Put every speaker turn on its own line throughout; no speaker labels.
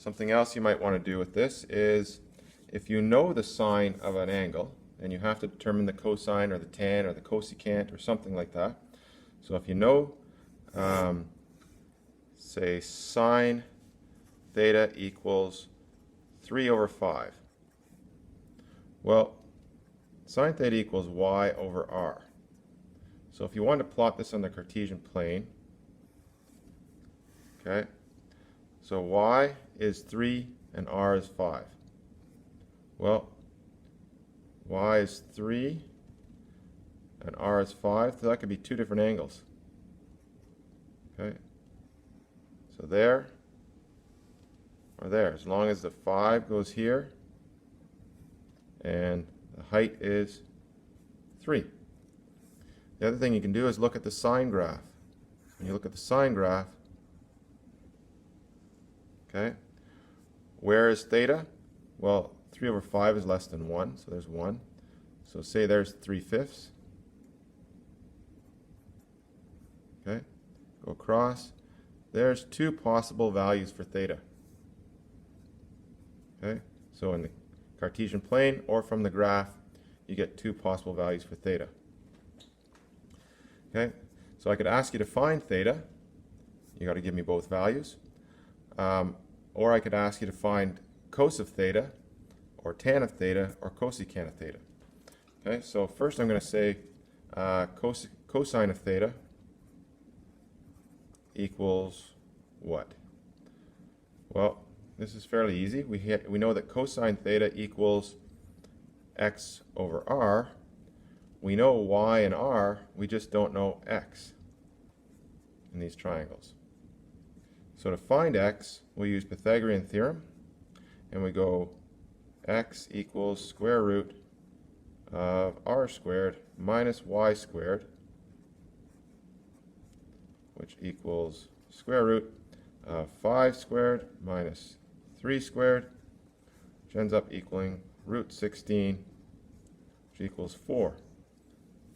Something else you might want to do with this is if you know the sine of an angle and you have to determine the cosine or the tan or the cosecant or something like that. So if you know, say sine theta equals 3 over 5. Well, sine theta equals y over r. So if you want to plot this on the Cartesian plane, okay, so y is 3 and r is 5. Well, y is 3 and r is 5, so that could be two different angles. Okay, so there or there, as long as the 5 goes here and the height is 3. The other thing you can do is look at the sine graph. When you look at the sine graph, okay, where is theta? Well, 3 over 5 is less than 1, so there's 1. So say there's 3/5. Okay, go across. There's two possible values for theta. Okay, so in the Cartesian plane or from the graph, you get two possible values for theta. Okay, so I could ask you to find theta. You got to give me both values. Or I could ask you to find cos of theta, or tan of theta, or cosecant of theta. Okay, so first I'm going to say cosine of theta equals what? Well, this is fairly easy. We know that cosine theta equals x over r. We know y and r, we just don't know x in these triangles. So to find x, we'll use Pythagorean theorem, and we go x equals square root of r squared minus y squared, which equals square root of 5 squared minus 3 squared, which ends up equaling root 16, which equals 4.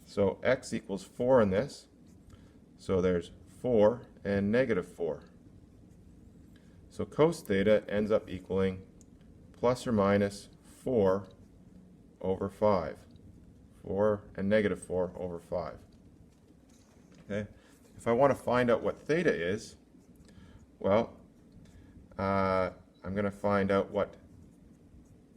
So x equals 4 in this, so there's 4 and negative 4. So cos theta ends up equaling plus or minus 4 over 5. 4 and negative 4 over 5. Okay. If I want to find out what theta is, well, I'm going to find out what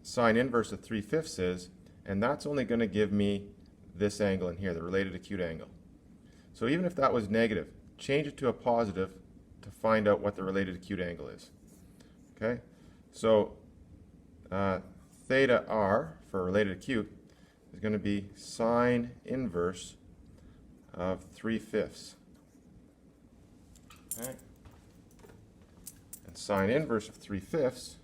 sine inverse of 3/5 is, and that's only going to give me this angle in here, the related acute angle. So even if that was negative, change it to a positive to find out what the related acute angle is. Okay, so theta r for related acute is going to be sine inverse of 3/5. Okay, and sine inverse of 3/5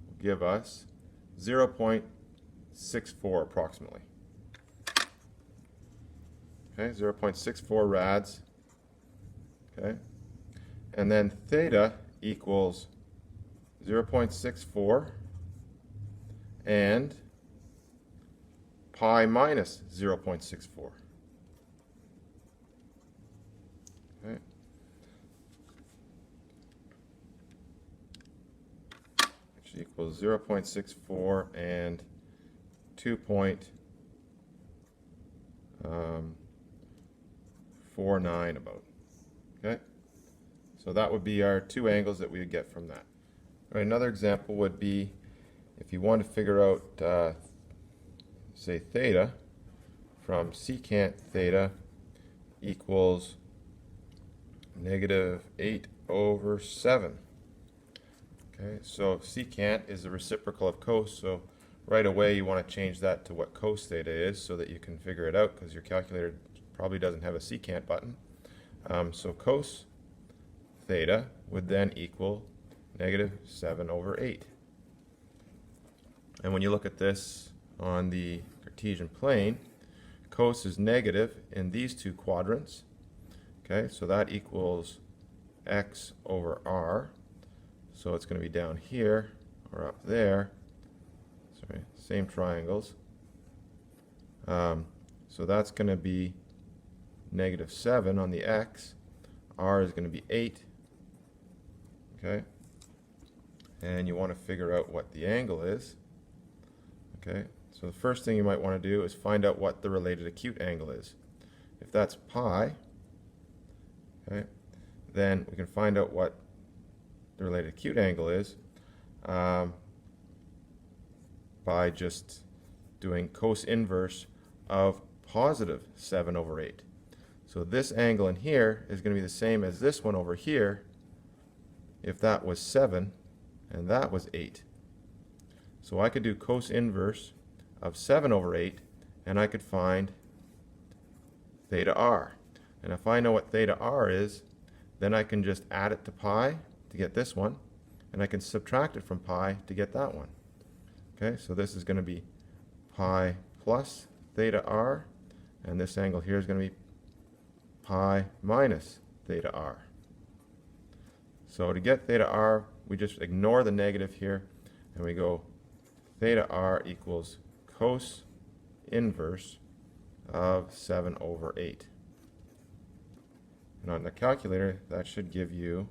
will give us 0.64 approximately. Okay, 0.64 rads. Okay, and then theta equals 0.64 and pi minus 0.64. Okay, which equals 0.64 and 2.49 about. Okay, so that would be our two angles that we would get from that. All right, another example would be if you want to figure out, say, theta from secant theta equals negative 8 over 7. Okay, so secant is the reciprocal of cos, so right away you want to change that to what cos theta is so that you can figure it out, because your calculator probably doesn't have a secant button. So cos theta would then equal negative 7 over 8. And when you look at this on the Cartesian plane, cos is negative in these two quadrants. Okay, so that equals x over r. So it's going to be down here or up there. Sorry, same triangles. So that's going to be negative 7 on the x. R is going to be 8. Okay? And you want to figure out what the angle is. Okay? So the first thing you might want to do is find out what the related acute angle is. If that's pi, okay, then we can find out what the related acute angle is by just doing cos inverse of positive 7 over 8. So this angle in here is going to be the same as this one over here if that was 7 and that was 8. So I could do cos inverse of 7 over 8 and I could find theta r. And if I know what theta r is, then I can just add it to pi to get this one, and I can subtract it from pi to get that one. Okay, so this is going to be pi plus theta r, and this angle here is going to be pi minus theta r. So to get theta r, we just ignore the negative here, and we go theta r equals cos inverse of 7 over 8. And on the calculator, that should give you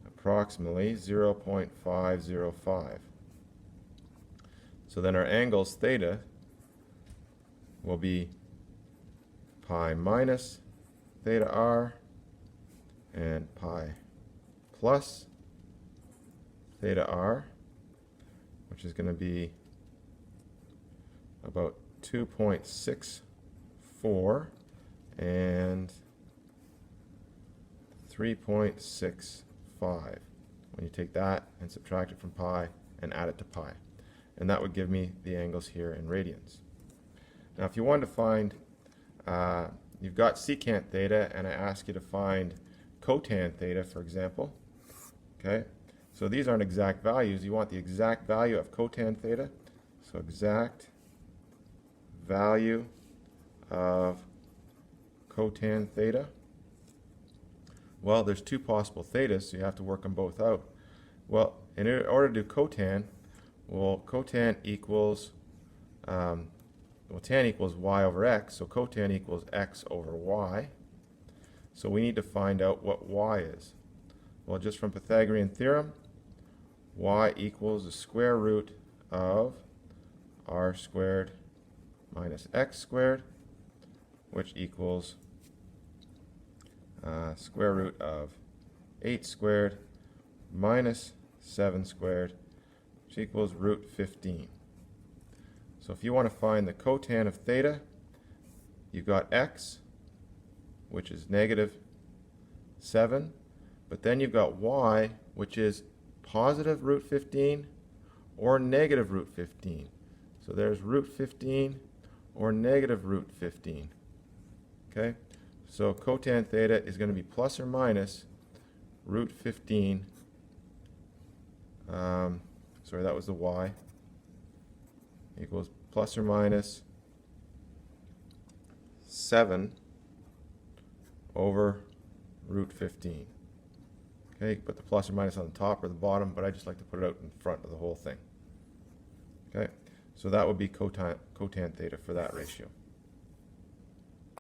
approximately 0.505. So then our angles theta will be pi minus theta r and pi plus theta r, which is going to be about 2.64 and 3.65 when you take that and subtract it from pi and add it to pi. And that would give me the angles here in radians. Now if you wanted to find, you've got secant theta and I ask you to find cotan theta, for example. Okay, so these aren't exact values. You want the exact value of cotan theta. So exact value of cotan theta. Well, there's two possible thetas, so you have to work them both out. Well, in order to do cotan, well, cotan equals, tan equals y over x, so cotan equals x over y. So we need to find out what y is. Well, just from Pythagorean theorem, y equals the square root of r squared minus x squared, which equals square root of 8 squared minus 7 squared, which equals root 15. So if you want to find the cotan of theta, you've got x, which is negative 7, but then you've got y, which is positive root 15 or negative root 15. So there's root 15 or negative root 15. Okay? So cotan theta is going to be plus or minus root 15. Sorry, that was the y. Equals plus or minus 7 over root 15. Okay, put the plus or minus on the top or the bottom, but I just like to put it out in front of the whole thing. Okay, so that would be cotan theta for that ratio.